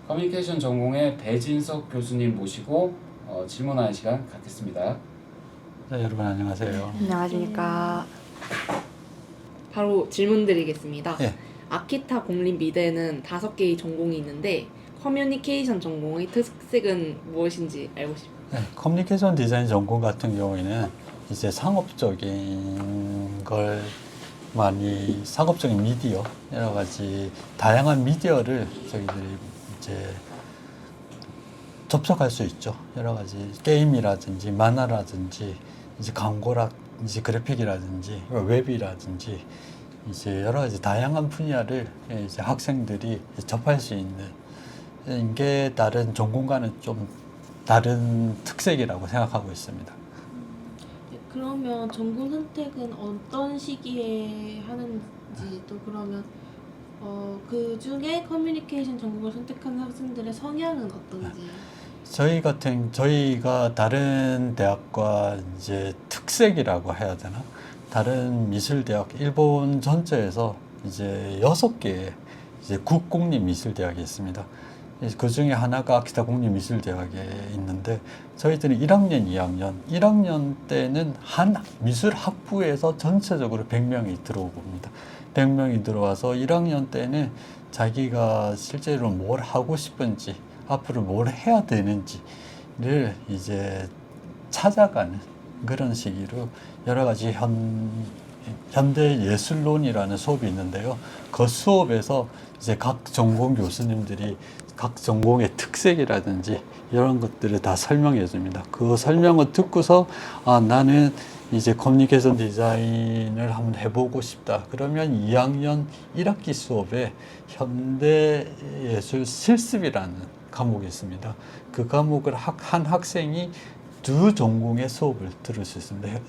커뮤니케이션 전공의 배진석 교수님 모시고 질문하는 시간 갖겠습니다. 네, 여러분 안녕하세요. 안녕하십니까. 바로 질문 드리겠습니다. 예. 아키타 공립미대는 5개의 전공이 있는데 커뮤니케이션 전공의 특색은 무엇인지 알고 싶어요. 네, 커뮤니케이션 디자인 전공 같은 경우에는 이제 상업적인 걸 많이 상업적인 미디어 여러 가지 다양한 미디어를 저희들이 이제 접촉할 수 있죠. 여러 가지 게임이라든지 만화라든지 이제 광고라든지 그래픽이라든지 웹이라든지 이제 여러 가지 다양한 분야를 이제 학생들이 접할 수 있는 게 다른 전공과는 좀 다른 특색이라고 생각하고 있습니다. 그러면 전공 선택은 어떤 시기에 하는지 또 그러면 그 중에 커뮤니케이션 전공을 선택한 학생들의 성향은 어떤지. 저희가 다른 대학과 이제 특색이라고 해야 되나? 다른 미술대학, 일본 전체에서 이제 6개의 이제 국공립 미술대학이 있습니다. 그 중에 하나가 아키타 국립미술대학에 있는데 저희들은 1학년, 1학년 때는 한 미술 학부에서 전체적으로 100명이 들어옵니다. 100명이 들어와서 1학년 때는 자기가 실제로 뭘 하고 싶은지 앞으로 뭘 해야 되는지를 이제 찾아가는 그런 시기로 여러 가지 현대 예술론이라는 수업이 있는데요. 그 수업에서 이제 각 전공 교수님들이 각 전공의 특색이라든지 이런 것들을 다 설명해 줍니다. 그 설명을 듣고서 나는 이제 커뮤니케이션 디자인을 한번 해보고 싶다. 그러면 2학년 1학기 수업에 현대예술 실습이라는 과목이 있습니다. 그 과목을 한 학생이 두 전공의 수업을 들을 수 있습니다.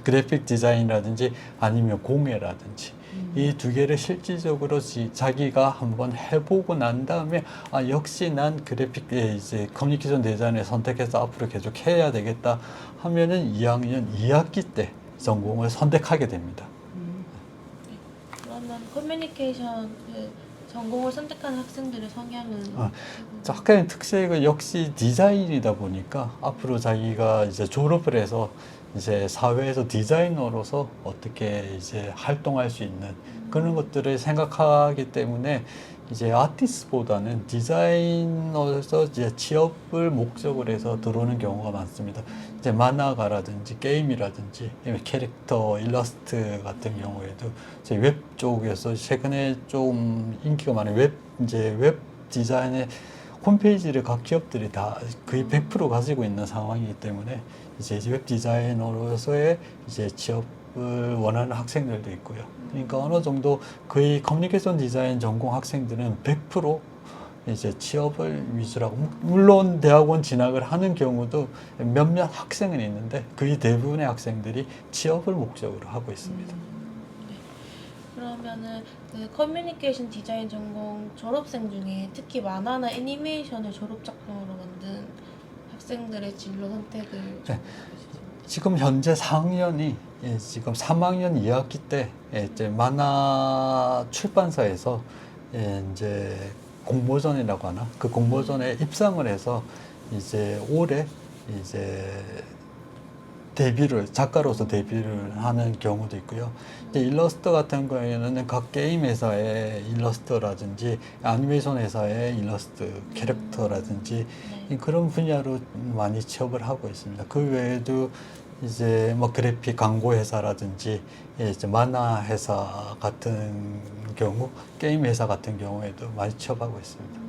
그래픽 디자인이라든지 아니면 공예라든지 이 두 개를 실질적으로 자기가 한번 해보고 난 다음에 역시 난 그래픽에 이제 커뮤니케이션 디자인을 선택해서 앞으로 계속 해야 되겠다 하면은 2학년 2학기 때 전공을 선택하게 됩니다. 그러면 커뮤니케이션 그 전공을 선택한 학생들의 성향은 학교의 특색은 역시 디자인이다 보니까 앞으로 자기가 이제 졸업을 해서 이제 사회에서 디자이너로서 어떻게 이제 활동할 수 있는 그런 것들을 생각하기 때문에 이제 아티스트보다는 디자이너에서 이제 취업을 목적으로 해서 들어오는 경우가 많습니다. 이제 만화가라든지 게임이라든지 캐릭터, 일러스트 같은 경우에도 이제 웹 쪽에서 최근에 좀 인기가 많은 웹 디자인의 홈페이지를 각 기업들이 다 거의 100% 가지고 있는 상황이기 때문에 이제 웹 디자이너로서의 이제 취업을 원하는 학생들도 있고요. 그러니까 어느 정도 거의 커뮤니케이션 디자인 전공 학생들은 100% 이제 취업을 위주로 하고, 물론 대학원 진학을 하는 경우도 몇몇 학생은 있는데 거의 대부분의 학생들이 취업을 목적으로 하고 있습니다. 그러면은 그 커뮤니케이션 디자인 전공 졸업생 중에 특히 만화나 애니메이션을 졸업 작품으로 만든 학생들의 진로 선택을 지금 현재 4학년이 지금 3학년 2학기 때 이제 만화 출판사에서 이제 공모전이라고 하나 그 공모전에 입상을 해서 이제 올해 이제 작가로서 데뷔를 하는 경우도 있고요. 이제 일러스트 같은 경우에는 각 게임 회사의 일러스트라든지 애니메이션 회사의 일러스트 캐릭터라든지 그런 분야로 많이 취업을 하고 있습니다. 그 외에도 이제 뭐 그래픽 광고 회사라든지 이제 만화 회사 같은 경우, 게임 회사 같은 경우에도 많이 취업하고 있습니다.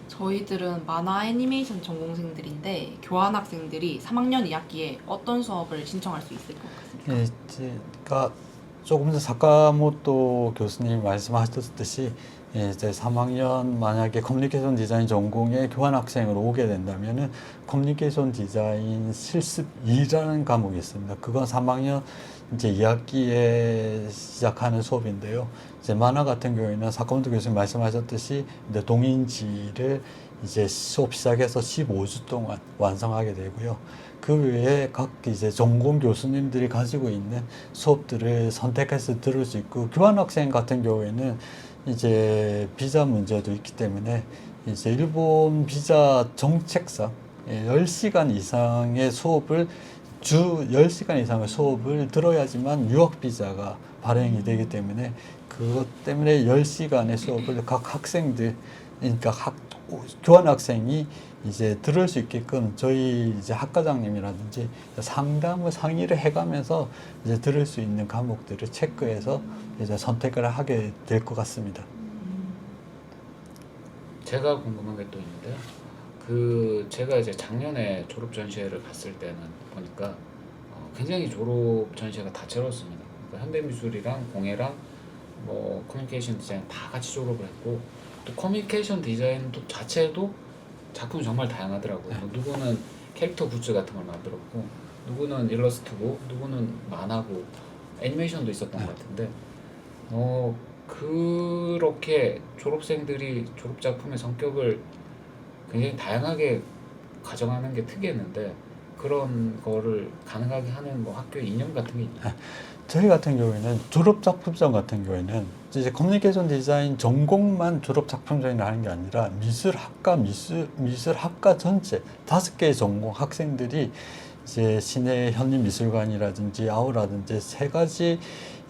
저희들은 만화 애니메이션 전공생들인데 교환학생들이 3학년 2학기에 어떤 수업을 신청할 수 있을 것 같습니까? 그러니까 조금 전 사카모토 교수님이 말씀하셨듯이 이제 3학년 만약에 커뮤니케이션 디자인 전공에 교환학생으로 오게 된다면은 커뮤니케이션 디자인 실습 2라는 과목이 있습니다. 그건 3학년 이제 2학기에 시작하는 수업인데요. 이제 만화 같은 경우에는 사카모토 교수님 말씀하셨듯이 이제 동인지를 이제 수업 시작해서 15주 동안 완성하게 되고요. 그 외에 각 이제 전공 교수님들이 가지고 있는 수업들을 선택해서 들을 수 있고, 교환학생 같은 경우에는 이제 비자 문제도 있기 때문에 이제 일본 비자 정책상 10시간 이상의 수업을 주 10시간 이상의 수업을 들어야지만 유학 비자가 발행이 되기 때문에 그것 때문에 10시간의 수업을 각 학생들 그러니까 교환 학생이 이제 들을 수 있게끔 저희 이제 학과장님이라든지 상의를 해가면서 이제 들을 수 있는 과목들을 체크해서 이제 선택을 하게 될 것 같습니다. 제가 궁금한 게 또 있는데요. 그 제가 이제 작년에 졸업 전시회를 갔을 때는 보니까 굉장히 졸업 전시회가 다채로웠습니다. 그러니까 현대미술이랑 공예랑 뭐 커뮤니케이션 디자인 다 같이 졸업을 했고 또 커뮤니케이션 디자인 자체도 작품이 정말 다양하더라고요. 뭐 누구는 캐릭터 굿즈 같은 걸 만들었고 누구는 일러스트고 누구는 만화고 애니메이션도 있었던 것 같은데 그렇게 졸업생들이 졸업 작품의 성격을 굉장히 다양하게 가져가는 게 특이했는데 그런 거를 가능하게 하는 뭐 학교의 이념 같은 게 있나요? 저희 같은 경우에는 졸업 작품전 같은 경우에는 이제 커뮤니케이션 디자인 전공만 졸업 작품전을 하는 게 아니라 미술학과 전체 5개의 전공 학생들이 이제 시내 현림미술관이라든지 아우라든지 3가지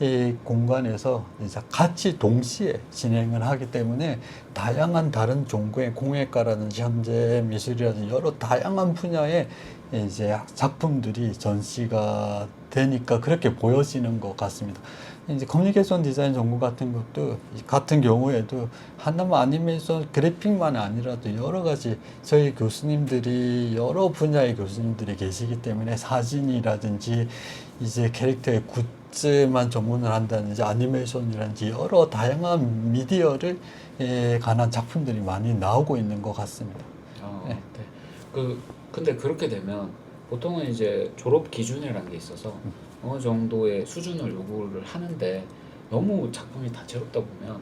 이 공간에서 이제 같이 동시에 진행을 하기 때문에 다양한 다른 전공의 공예과라든지 현대 미술이라든지 여러 다양한 분야의 이제 작품들이 전시가 되니까 그렇게 보여지는 것 같습니다. 이제 커뮤니케이션 디자인 전공 같은 경우에도 하나만 애니메이션 그래픽만 아니라도 여러 가지 저희 교수님들이 여러 분야의 교수님들이 계시기 때문에 사진이라든지 이제 캐릭터의 굿즈만 전문을 한다든지 애니메이션이라든지 여러 다양한 미디어를 관한 작품들이 많이 나오고 있는 것 같습니다. 네. 근데 그렇게 되면 보통은 이제 졸업 기준이라는 게 있어서 어느 정도의 수준을 요구를 하는데 너무 작품이 다채롭다 보면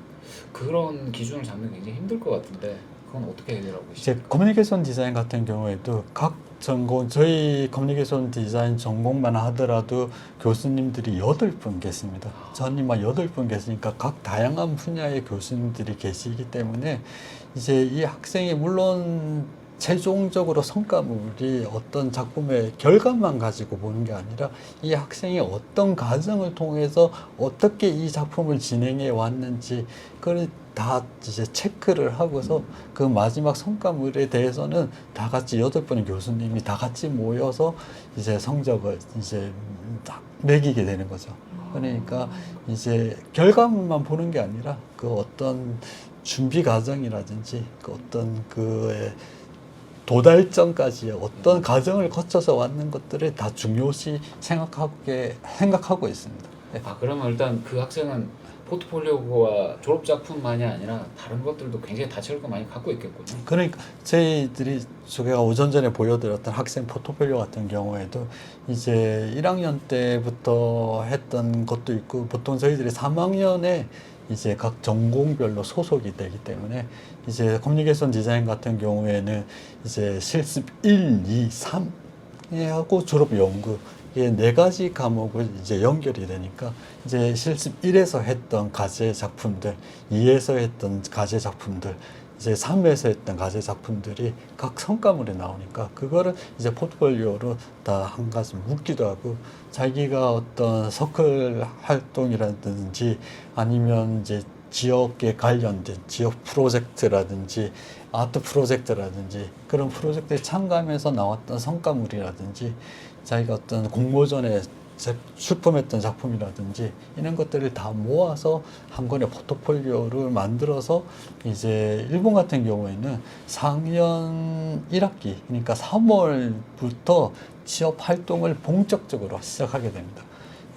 그런 기준을 잡는 게 굉장히 힘들 것 같은데 그건 어떻게 해결하고 계시죠? 이제 커뮤니케이션 디자인 같은 경우에도 각 전공, 저희 커뮤니케이션 디자인 전공만 하더라도 교수님들이 8분 계십니다. 전이만 8분 계시니까 각 다양한 분야의 교수님들이 계시기 때문에 이제 이 학생이 물론 최종적으로 성과물이 어떤 작품의 결과만 가지고 보는 게 아니라 이 학생이 어떤 과정을 통해서 어떻게 이 작품을 진행해 왔는지 그걸 다 이제 체크를 하고서 그 마지막 성과물에 대해서는 다 같이 8분의 교수님이 다 같이 모여서 이제 성적을 이제 매기게 되는 거죠. 그러니까 이제 결과물만 보는 게 아니라 그 어떤 준비 과정이라든지 그 어떤 그의 도달점까지 어떤 과정을 거쳐서 왔는 것들을 다 중요시 생각하고 있습니다. 네. 그러면 일단 그 학생은 포트폴리오와 졸업 작품만이 아니라 다른 것들도 굉장히 다채롭게 많이 갖고 있겠군요. 그러니까 저희들이 제가 오전 전에 보여드렸던 학생 포트폴리오 같은 경우에도 이제 1학년 때부터 했던 것도 있고 보통 저희들이 3학년에 이제 각 전공별로 소속이 되기 때문에 이제 커뮤니케이션 디자인 같은 경우에는 이제 실습 1, 2, 3하고 졸업 연구 이게 4가지 과목을 이제 연결이 되니까 이제 실습 1에서 했던 과제 작품들, 2에서 했던 과제 작품들, 이제 3에서 했던 과제 작품들이 각 성과물이 나오니까 그거를 이제 포트폴리오로 다 한 가지 묶기도 하고 자기가 어떤 서클 활동이라든지 아니면 이제 지역에 관련된 지역 프로젝트라든지 아트 프로젝트라든지 그런 프로젝트에 참가하면서 나왔던 성과물이라든지 자기가 어떤 공모전에 출품했던 작품이라든지 이런 것들을 다 모아서 한 권의 포트폴리오를 만들어서 이제 일본 같은 경우에는 4학년 1학기 그러니까 3월부터 취업 활동을 본격적으로 시작하게 됩니다.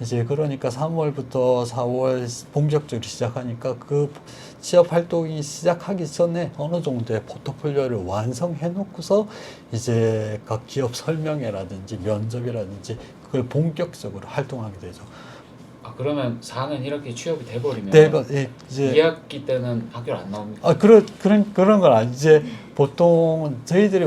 이제 그러니까 3월부터 4월 본격적으로 시작하니까 그 취업 활동이 시작하기 전에 어느 정도의 포트폴리오를 완성해 놓고서 이제 각 기업 설명회라든지 면접이라든지 그걸 본격적으로 활동하게 되죠. 그러면 4학년 1학기 취업이 돼버리면 이제 2학기 때는 학교를 안 나옵니까? 그런 건 아니. 이제 보통 저희들이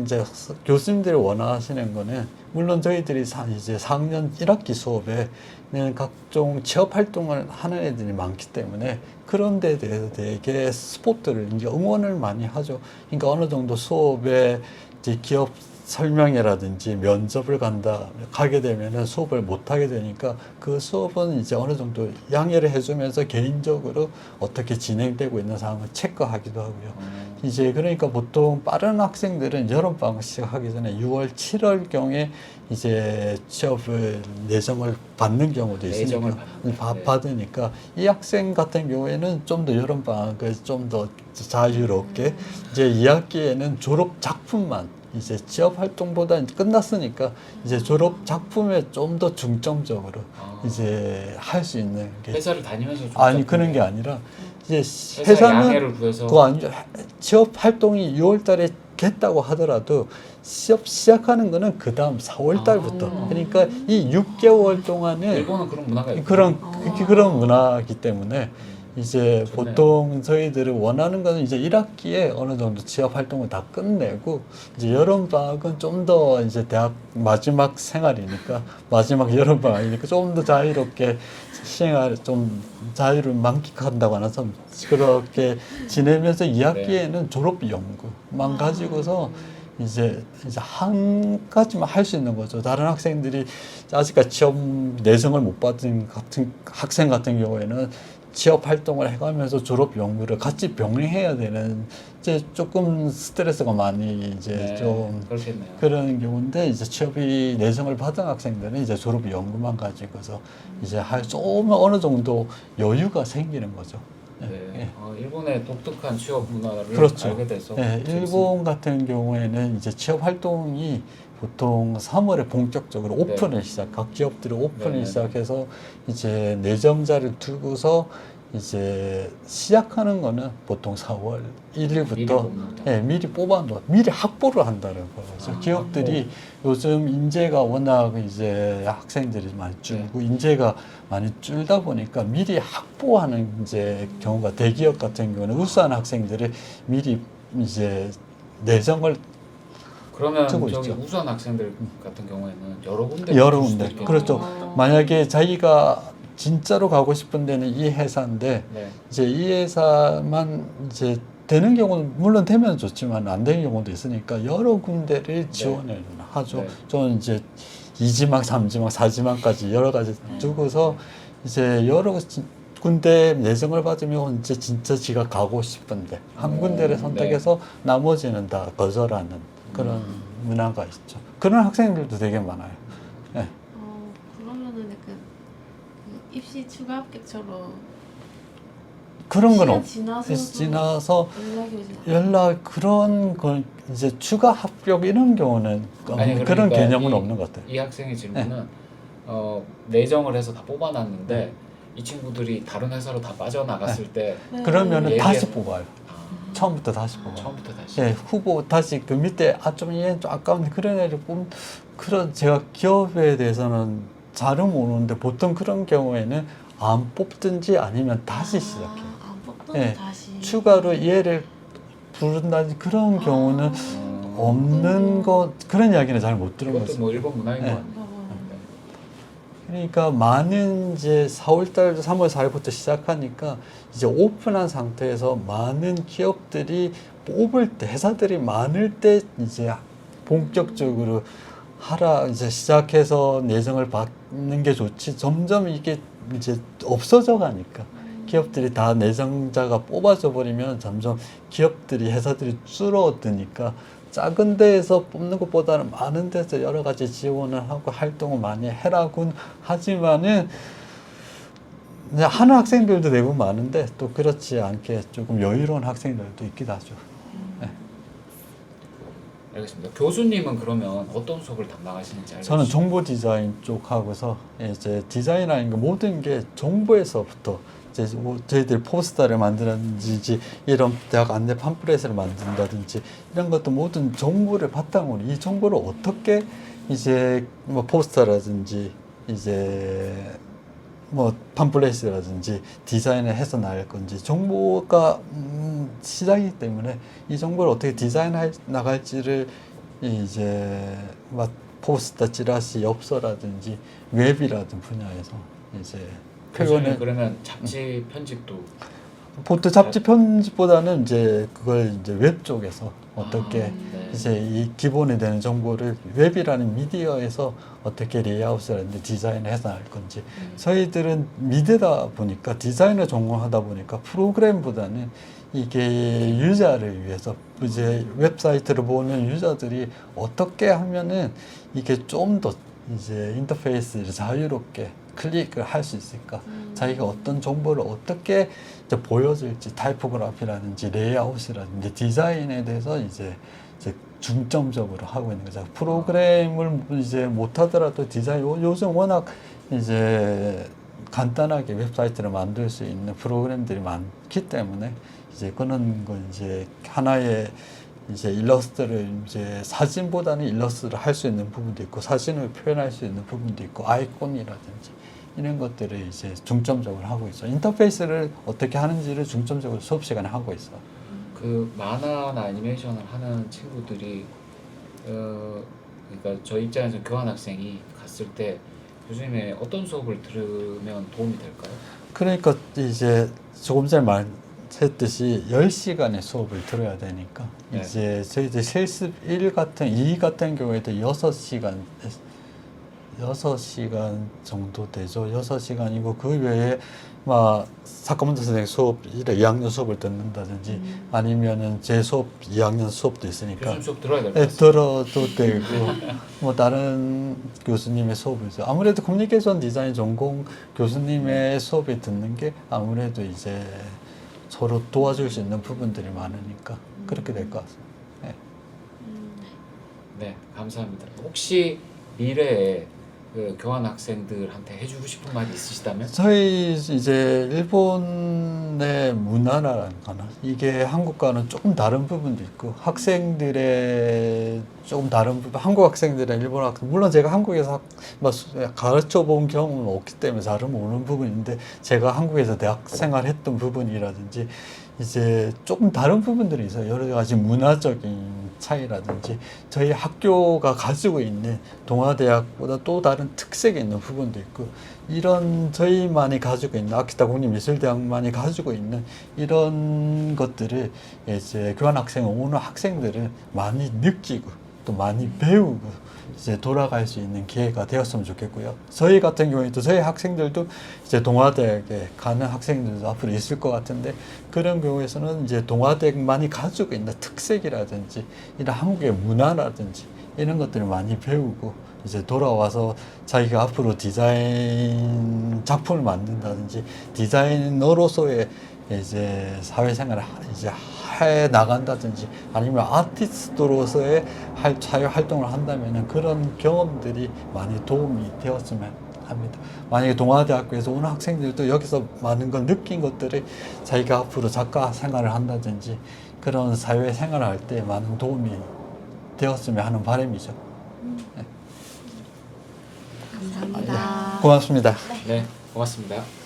이제 교수님들이 원하시는 거는, 물론 저희들이 이제 4학년 1학기 수업에는 각종 취업 활동을 하는 애들이 많기 때문에 그런 데에 대해서 되게 스포트를, 이제 응원을 많이 하죠. 그러니까 어느 정도 수업에 이제 기업 설명회라든지 면접을 가게 되면은 수업을 못 하게 되니까 그 수업은 이제 어느 정도 양해를 해주면서 개인적으로 어떻게 진행되고 있는 상황을 체크하기도 하고요. 이제 그러니까 보통 빠른 학생들은 여름방학 시작하기 전에 6월, 7월 경에 이제 취업을 내정을 받는 경우도 내정을 있으니까 네. 받으니까 이 학생 같은 경우에는 좀 더 여름방학을 좀 더 자유롭게 이제 2학기에는 졸업 작품만, 이제 취업 활동보다 이제 끝났으니까 이제 졸업 작품에 좀 더 중점적으로 이제 할 수 있는 게, 회사를 다니면서 좀 아니 그런 게 아니라 이제 회사 회사는 양해를 구해서 그거 아니죠. 취업 활동이 6월 달에 됐다고 하더라도 취업 시작하는 거는 그 다음 4월 달부터. 그러니까 이 6개월 동안은 일본은 그런 문화가 있고 그런 문화이기 때문에 이제 좋네요. 보통 저희들이 원하는 거는 이제 1학기에 어느 정도 취업 활동을 다 끝내고, 이제 여름 방학은 좀 더 이제 대학 마지막 생활이니까, 마지막 여름 방학이니까 좀 더 자유롭게 시행할, 좀 자유를 만끽한다고 하나, 좀 그렇게 지내면서 2학기에는 졸업 연구만 가지고서 이제 한 가지만 할 수 있는 거죠. 다른 학생들이 아직까지 취업 내정을 못 받은 학생 같은 경우에는 취업 활동을 해가면서 졸업 연구를 같이 병행해야 되는, 이제 조금 스트레스가 많이 이제 네, 좀 그렇겠네요. 그런 경우인데, 이제 취업이 내정을 받은 학생들은 이제 졸업 연구만 가지고서 이제 좀 어느 정도 여유가 생기는 거죠. 네. 예. 일본의 독특한 취업 문화를 그렇죠. 알게 돼서 네, 재밌습니다. 일본 같은 경우에는 이제 취업 활동이 보통 3월에 본격적으로 오픈을 각 기업들이 오픈을 네네. 시작해서 이제 내정자를 두고서 이제 시작하는 거는 보통 4월 1일부터 미리 뽑아놓아, 미리 확보를 한다는 거죠. 기업들이 요즘 인재가 워낙 이제 학생들이 많이 줄고 인재가 많이 줄다 보니까 미리 확보하는 이제 경우가, 대기업 같은 경우는 우수한 학생들을 미리 이제 내정을 그러면 쓰고 저기 있죠. 우수한 학생들 같은 경우에는 여러 군데 여러 볼 수도 군데. 있겠네요. 그렇죠. 만약에 자기가 진짜로 가고 싶은 데는 이 회사인데 네. 이제 이 회사만 이제 되는 경우는 물론 되면 좋지만 안 되는 경우도 있으니까 여러 군데를 지원을 하죠. 네. 좀 이제 2지망, 3지망, 4지망까지 여러 가지 두고서 이제 여러 군데 내정을 받으면 이제 진짜 지가 가고 싶은데 한 군데를 선택해서 나머지는 다 거절하는 그런 문화가 있죠. 그런 학생들도 되게 많아요. 네. 그러면은 약간 그 입시 추가 합격처럼 그런 건 시간 지나서 연락이 오지 그런 건 이제 추가 합격 이런 경우는 아니, 그런 그러니까 개념은 없는 것 같아요. 이 학생의 질문은 내정을 해서 다 뽑아놨는데 이 친구들이 다른 회사로 다 빠져나갔을 때 그러면은 얘기해- 다시 뽑아요. 아, 처음부터 다시 뽑아요. 처음부터 다시. 네, 후보 다시 그 밑에 좀 얘는 좀 아까운데 그런 애를 그런 제가 기업에 대해서는 잘은 모르는데 보통 그런 경우에는 안 뽑든지 아니면 다시 시작해요. 안 뽑던 네, 다시 추가로 얘를 부른다든지 그런 경우는 없는 것, 그런 이야기는 잘 못 들은 이것도 거죠. 뭐 일본 문화인 네. 것 같아요. 그러니까 많은 이제 4월달, 3월 4일부터 시작하니까 이제 오픈한 상태에서 많은 기업들이 뽑을 때, 회사들이 많을 때 이제 본격적으로 이제 시작해서 내정을 받는 게 좋지. 점점 이게 이제 없어져 가니까. 기업들이 다 내정자가 뽑아져 버리면 점점 회사들이 줄어드니까 작은 데에서 뽑는 것보다는 많은 데서 여러 가지 지원을 하고 활동을 많이 해라곤 하지만은 이제 하는 학생들도 대부분 많은데 또 그렇지 않게 조금 여유로운 학생들도 있기도 하죠. 알겠습니다. 교수님은 그러면 어떤 수업을 담당하시는지 알려주시죠. 저는 정보 디자인 쪽 하고서 이제 디자인이라는 게 모든 게 정보에서부터 이제 뭐 저희들 포스터를 만든다든지 이런 대학 안내 팜플렛을 만든다든지 이런 것도 모든 정보를 바탕으로 이 정보를 어떻게 이제 뭐 포스터라든지 이제 뭐 팜플렛이라든지 디자인을 해서 나갈 건지 정보가 시작이기 때문에 이 정보를 어떻게 디자인해 나갈지를 이제 막 포스터, 찌라시, 엽서라든지 웹이라든 분야에서 이제 교수님 표현을 그러면 잡지 편집도 보통 잡지 편집보다는 이제 그걸 이제 웹 쪽에서 어떻게 네. 이제 이 기본이 되는 정보를 웹이라는 미디어에서 어떻게 레이아웃이라든지 디자인을 해서 나갈 건지 저희들은 미디어다 보니까 디자인을 전공하다 보니까 프로그램보다는 이게 유저를 위해서 이제 웹사이트를 보는 유저들이 어떻게 하면은 이게 좀 더 이제 인터페이스를 자유롭게 클릭을 할 수 있을까? 자기가 어떤 정보를 어떻게 이제 보여줄지 타이포그래피라든지 레이아웃이라든지 디자인에 대해서 이제 중점적으로 하고 있는 거죠. 프로그램을 이제 못하더라도 디자인 요즘 워낙 이제 간단하게 웹사이트를 만들 수 있는 프로그램들이 많기 때문에 이제 그런 거 이제 하나의 이제 일러스트를 이제 사진보다는 일러스트를 할 수 있는 부분도 있고 사진을 표현할 수 있는 부분도 있고 아이콘이라든지 이런 것들을 이제 중점적으로 하고 있어. 인터페이스를 어떻게 하는지를 중점적으로 수업 시간에 하고 있어. 그 만화나 애니메이션을 하는 친구들이 그러니까 저 입장에서 교환 학생이 갔을 때 교수님의 어떤 수업을 들으면 도움이 될까요? 그러니까 이제 조금 전에 말했듯이 10시간의 수업을 들어야 되니까 네. 이제 저희들 실습 2 같은 경우에도 6시간 정도 되죠. 6시간이고 그 외에 막 사카몬토 선생님 수업 2학년 수업을 듣는다든지 아니면은 제 수업 2학년 수업도 있으니까 교수님 수업 들어야 될 것 네, 같습니다. 들어도 되고 뭐 다른 교수님의 수업이죠. 아무래도 커뮤니케이션 디자인 전공 교수님의 수업을 듣는 게 아무래도 이제 서로 도와줄 수 있는 부분들이 많으니까 그렇게 될 것 같습니다. 네. 네, 감사합니다. 혹시 미래에 그 교환 학생들한테 해주고 싶은 말이 있으시다면? 저희 이제 일본의 문화라는 거나 이게 한국과는 조금 다른 부분도 있고 학생들의 조금 다른 부분, 한국 학생들의 일본 학생 물론 제가 한국에서 가르쳐 본 경험은 없기 때문에 잘 모르는 부분인데 제가 한국에서 대학 생활했던 부분이라든지 이제 조금 다른 부분들이 있어요. 여러 가지 문화적인 차이라든지 저희 학교가 가지고 있는 동아대학보다 또 다른 특색이 있는 부분도 있고 이런 저희만이 가지고 있는 아키타 국립미술대학만이 가지고 있는 이런 것들을 이제 교환학생 오는 학생들은 많이 느끼고 또 많이 배우고 이제 돌아갈 수 있는 기회가 되었으면 좋겠고요. 저희 같은 경우에도 저희 학생들도 이제 동아대학에 가는 학생들도 앞으로 있을 것 같은데 그런 경우에서는 이제 동아대학만이 가지고 있는 특색이라든지 이런 한국의 문화라든지 이런 것들을 많이 배우고 이제 돌아와서 자기가 앞으로 디자인 작품을 만든다든지 디자이너로서의 이제 사회생활을 이제 해 나간다든지 아니면 아티스트로서의 사회 활동을 한다면은 그런 경험들이 많이 도움이 되었으면 합니다. 만약에 동아대학교에서 오는 학생들도 여기서 많은 걸 느낀 것들을 자기가 앞으로 작가 생활을 한다든지 그런 사회 생활을 할 때 많은 도움이 되었으면 하는 바람이죠. 감사합니다. 고맙습니다. 네, 고맙습니다.